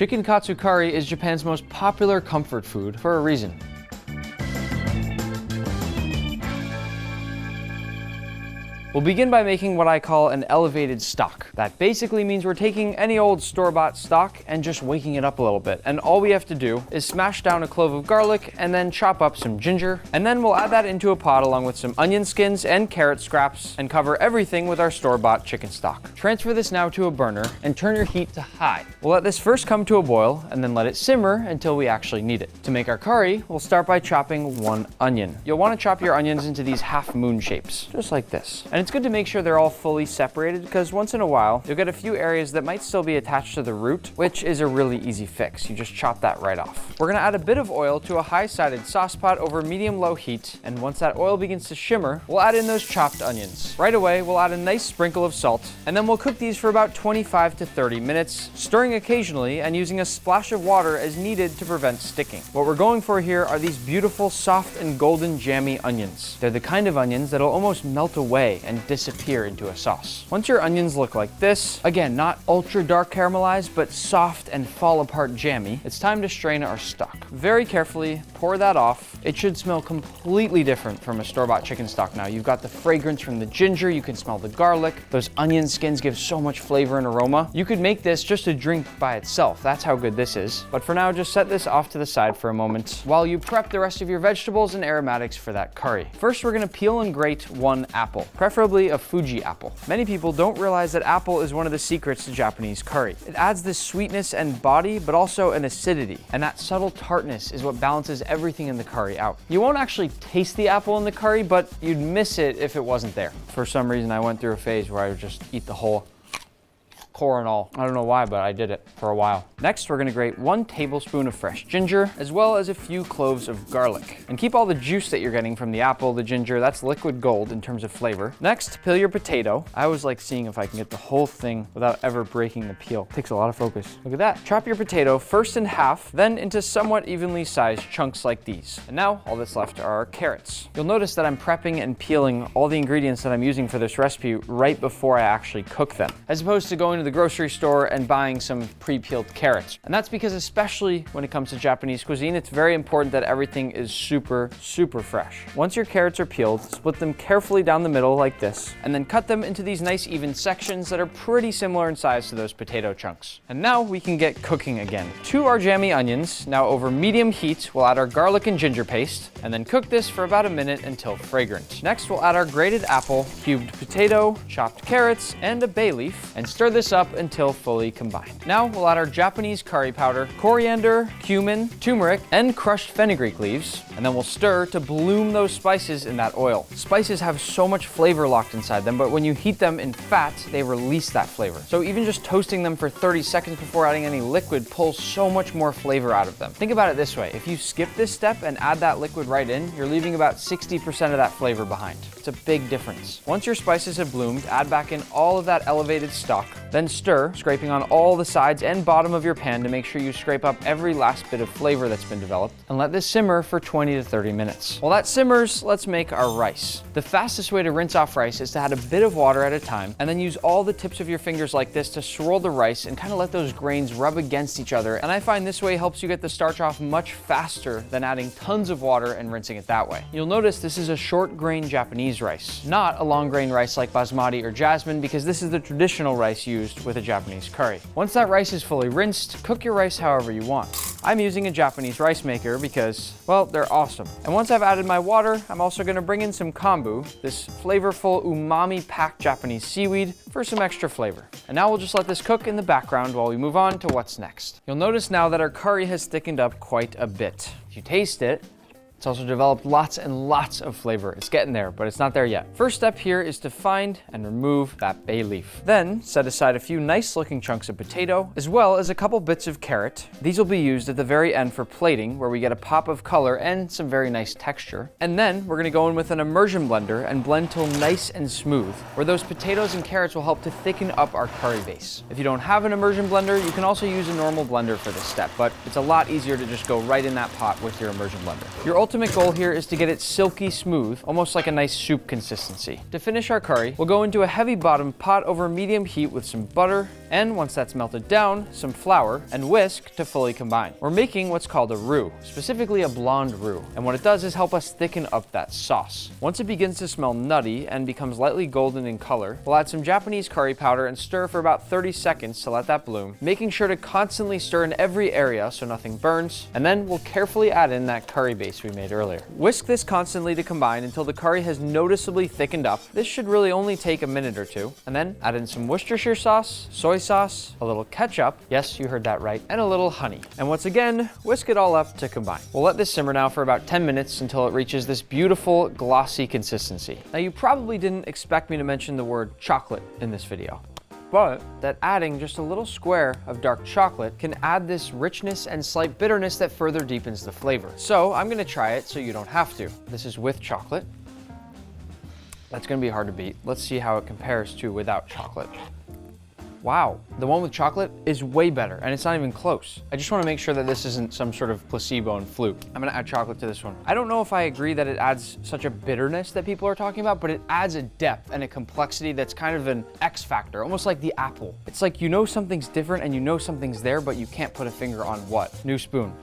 Chicken katsu curry is Japan's most popular comfort food for a reason. We'll begin by making what I call an elevated stock. That basically means we're taking any old store-bought stock and just waking it up a little bit. And all we have to do is smash down a clove of garlic and then chop up some ginger. And then we'll add that into a pot along with some onion skins and carrot scraps and cover everything with our store-bought chicken stock. Transfer this now to a burner and turn your heat to high. We'll let this first come to a boil and then let it simmer until we actually need it. To make our curry, we'll start by chopping 1 onion. You'll want to chop your onions into these half moon shapes, just like this. And it's good to make sure they're all fully separated because once in a while, you'll get a few areas that might still be attached to the root, which is a really easy fix. You just chop that right off. We're gonna add a bit of oil to a high-sided sauce pot over medium-low heat, and once that oil begins to shimmer, we'll add in those chopped onions. Right away, we'll add a nice sprinkle of salt, and then we'll cook these for about 25 to 30 minutes, stirring occasionally and using a splash of water as needed to prevent sticking. What we're going for here are these beautiful, soft and golden jammy onions. They're the kind of onions that'll almost melt away and disappear into a sauce. Once your onions look like this, again, not ultra dark caramelized, but soft and fall apart jammy, it's time to strain our stock. Very carefully pour that off. It should smell completely different from a store-bought chicken stock now. You've got the fragrance from the ginger, you can smell the garlic. Those onion skins give so much flavor and aroma. You could make this just a drink by itself. That's how good this is. But for now, just set this off to the side for a moment while you prep the rest of your vegetables and aromatics for that curry. First, we're gonna peel and grate 1 apple, preferably a Fuji apple. Many people don't realize that apple is one of the secrets to Japanese curry. It adds this sweetness and body, but also an acidity. And that subtle tartness is what balances everything in the curry out. You won't actually taste the apple in the curry, but you'd miss it if it wasn't there. For some reason, I went through a phase where I would just eat the whole core and all. I don't know why, but I did it for a while. Next, we're gonna grate 1 tablespoon of fresh ginger, as well as a few cloves of garlic. And keep all the juice that you're getting from the apple, the ginger, that's liquid gold in terms of flavor. Next, peel your potato. I always like seeing if I can get the whole thing without ever breaking the peel. Takes a lot of focus. Look at that. Chop your potato first in half, then into somewhat evenly sized chunks like these. And now, all that's left are our carrots. You'll notice that I'm prepping and peeling all the ingredients that I'm using for this recipe right before I actually cook them, as opposed to going to the grocery store and buying some pre-peeled carrots. And that's because, especially when it comes to Japanese cuisine, it's very important that everything is super fresh. Once your carrots are peeled, split them carefully down the middle like this, and then cut them into these nice even sections that are pretty similar in size to those potato chunks. And now we can get cooking again. To our jammy onions, now over medium heat, we'll add our garlic and ginger paste, and then cook this for about a minute until fragrant. Next, we'll add our grated apple, cubed potato, chopped carrots, and a bay leaf, and stir this up until fully combined. Now we'll add our Japanese curry powder, coriander, cumin, turmeric, and crushed fenugreek leaves, and then we'll stir to bloom those spices in that oil. Spices have so much flavor locked inside them, but when you heat them in fat, they release that flavor. So even just toasting them for 30 seconds before adding any liquid pulls so much more flavor out of them. Think about it this way. If you skip this step and add that liquid right in, you're leaving about 60% of that flavor behind. It's a big difference. Once your spices have bloomed, add back in all of that elevated stock, then stir, scraping on all the sides and bottom of your pan to make sure you scrape up every last bit of flavor that's been developed, and let this simmer for 20 to 30 minutes. While that simmers, let's make our rice. The fastest way to rinse off rice is to add a bit of water at a time, and then use all the tips of your fingers like this to swirl the rice and kind of let those grains rub against each other. And I find this way helps you get the starch off much faster than adding tons of water and rinsing it that way. You'll notice this is a short grain Japanese rice, not a long grain rice like basmati or jasmine, because this is the traditional rice used with a Japanese curry. Once that rice is fully rinsed, cook your rice however you want. I'm using a Japanese rice maker because, well, they're awesome. And once I've added my water, I'm also gonna bring in some kombu, this flavorful umami-packed Japanese seaweed, for some extra flavor. And now we'll just let this cook in the background while we move on to what's next. You'll notice now that our curry has thickened up quite a bit. If you taste it, it's also developed lots and lots of flavor. It's getting there, but it's not there yet. First step here is to find and remove that bay leaf. Then set aside a few nice looking chunks of potato, as well as a couple bits of carrot. These will be used at the very end for plating, where we get a pop of color and some very nice texture. And then we're gonna go in with an immersion blender and blend till nice and smooth, where those potatoes and carrots will help to thicken up our curry base. If you don't have an immersion blender, you can also use a normal blender for this step, but it's a lot easier to just go right in that pot with your immersion blender. Your ultimate goal here is to get it silky smooth, almost like a nice soup consistency. To finish our curry, we'll go into a heavy bottom pot over medium heat with some butter, and once that's melted down, some flour and whisk to fully combine. We're making what's called a roux, specifically a blonde roux, and what it does is help us thicken up that sauce. Once it begins to smell nutty and becomes lightly golden in color, we'll add some Japanese curry powder and stir for about 30 seconds to let that bloom, making sure to constantly stir in every area so nothing burns, and then we'll carefully add in that curry base we made earlier. Whisk this constantly to combine until the curry has noticeably thickened up. This should really only take a minute or two, and then add in some Worcestershire sauce, soy sauce, a little ketchup, yes, you heard that right, and a little honey. And once again, whisk it all up to combine. We'll let this simmer now for about 10 minutes until it reaches this beautiful glossy consistency. Now you probably didn't expect me to mention the word chocolate in this video, but that adding just a little square of dark chocolate can add this richness and slight bitterness that further deepens the flavor. So I'm gonna try it so you don't have to. This is with chocolate. That's gonna be hard to beat. Let's see how it compares to without chocolate. Wow, the one with chocolate is way better, and it's not even close. I just wanna make sure that this isn't some sort of placebo and fluke. I'm gonna add chocolate to this one. I don't know if I agree that it adds such a bitterness that people are talking about, but it adds a depth and a complexity that's kind of an X factor, almost like the apple. It's like you know something's different and you know something's there, but you can't put a finger on what. New spoon.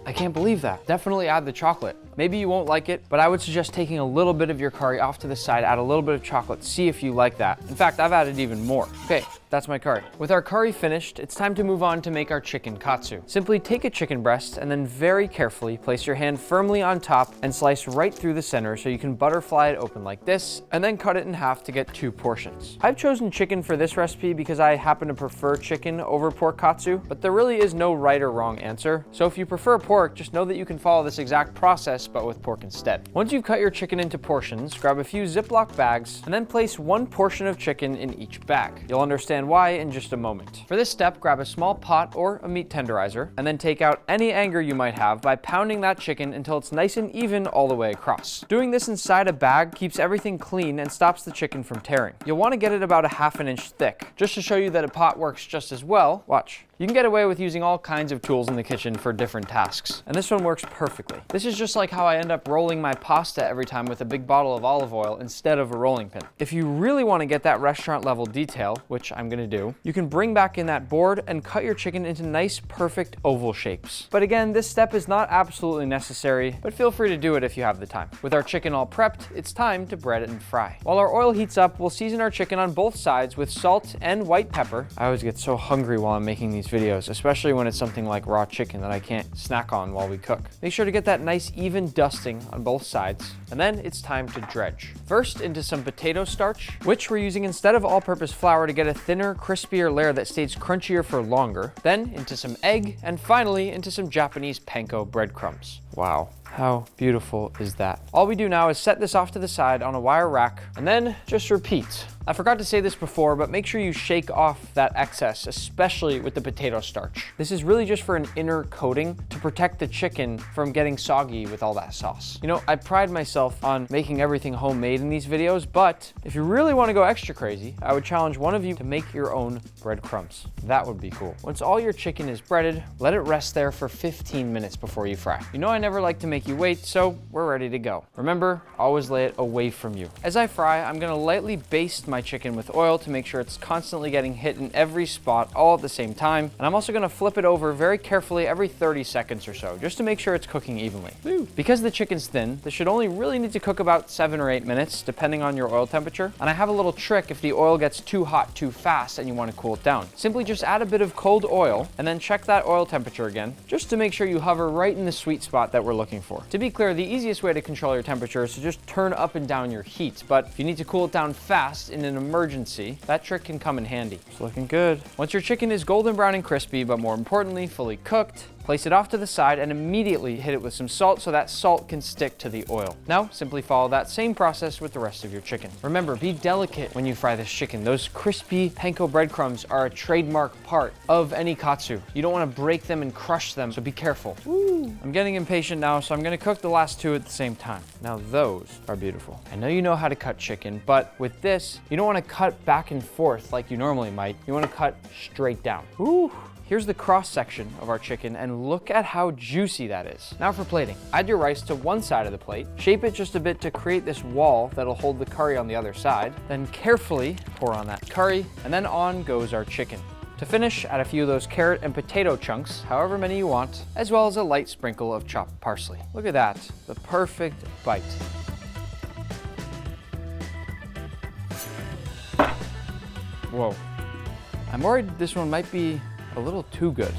I can't believe that. Definitely add the chocolate. Maybe you won't like it, but I would suggest taking a little bit of your curry off to the side, add a little bit of chocolate, see if you like that. In fact, I've added even more. Okay, that's my curry. With our curry finished, it's time to move on to make our chicken katsu. Simply take a chicken breast and then very carefully place your hand firmly on top and slice right through the center so you can butterfly it open like this, and then cut it in half to get 2 portions. I've chosen chicken for this recipe because I happen to prefer chicken over pork katsu, but there really is no right or wrong answer. So if you prefer pork, just know that you can follow this exact process but with pork instead. Once you've cut your chicken into portions, grab a few Ziploc bags and then place 1 portion of chicken in each bag. You'll understand why in just a moment. For this step, grab a small pot or a meat tenderizer and then take out any anger you might have by pounding that chicken until it's nice and even all the way across. Doing this inside a bag keeps everything clean and stops the chicken from tearing. You'll want to get it about a ½ an inch thick. Just to show you that a pot works just as well, watch. You can get away with using all kinds of tools in the kitchen for different tasks, and this one works perfectly. This is just like how I end up rolling my pasta every time with a big bottle of olive oil instead of a rolling pin. If you really want to get that restaurant level detail, which I'm gonna do, you can bring back in that board and cut your chicken into nice, perfect oval shapes. But again, this step is not absolutely necessary, but feel free to do it if you have the time. With our chicken all prepped, it's time to bread it and fry. While our oil heats up, we'll season our chicken on both sides with salt and white pepper. I always get so hungry while I'm making these videos, especially when it's something like raw chicken that I can't snack on while we cook. Make sure to get that nice even dusting on both sides, and then it's time to dredge. First into some potato starch, which we're using instead of all-purpose flour to get a thinner, crispier layer that stays crunchier for longer. Then into some egg, and finally into some Japanese panko breadcrumbs. Wow. How beautiful is that? All we do now is set this off to the side on a wire rack and then just repeat. I forgot to say this before, but make sure you shake off that excess, especially with the potato starch. This is really just for an inner coating to protect the chicken from getting soggy with all that sauce. You know, I pride myself on making everything homemade in these videos, but if you really want to go extra crazy, I would challenge one of you to make your own breadcrumbs. That would be cool. Once all your chicken is breaded, let it rest there for 15 minutes before you fry. You know I never like to make you wait, so we're ready to go. Remember, always lay it away from you. As I fry, I'm gonna lightly baste my chicken with oil to make sure it's constantly getting hit in every spot all at the same time. And I'm also gonna flip it over very carefully every 30 seconds or so, just to make sure it's cooking evenly. Woo. Because the chicken's thin, this should only really need to cook about 7 or 8 minutes, depending on your oil temperature. And I have a little trick if the oil gets too hot too fast and you wanna cool it down. Simply just add a bit of cold oil and then check that oil temperature again, just to make sure you hover right in the sweet spot that we're looking for. To be clear, the easiest way to control your temperature is to just turn up and down your heat, but if you need to cool it down fast in an emergency, that trick can come in handy. It's looking good. Once your chicken is golden brown and crispy, but more importantly, fully cooked, place it off to the side and immediately hit it with some salt so that salt can stick to the oil. Now, simply follow that same process with the rest of your chicken. Remember, be delicate when you fry this chicken. Those crispy panko breadcrumbs are a trademark part of any katsu. You don't want to break them and crush them, so be careful. Woo. I'm getting impatient now, so I'm going to cook the last 2 at the same time. Now those are beautiful. I know you know how to cut chicken, but with this, you don't want to cut back and forth like you normally might. You want to cut straight down. Woo. Here's the cross section of our chicken, and look at how juicy that is. Now for plating. Add your rice to one side of the plate, shape it just a bit to create this wall that'll hold the curry on the other side, then carefully pour on that curry, and then on goes our chicken. To finish, add a few of those carrot and potato chunks, however many you want, as well as a light sprinkle of chopped parsley. Look at that, the perfect bite. Whoa. I'm worried this one might be a little too good.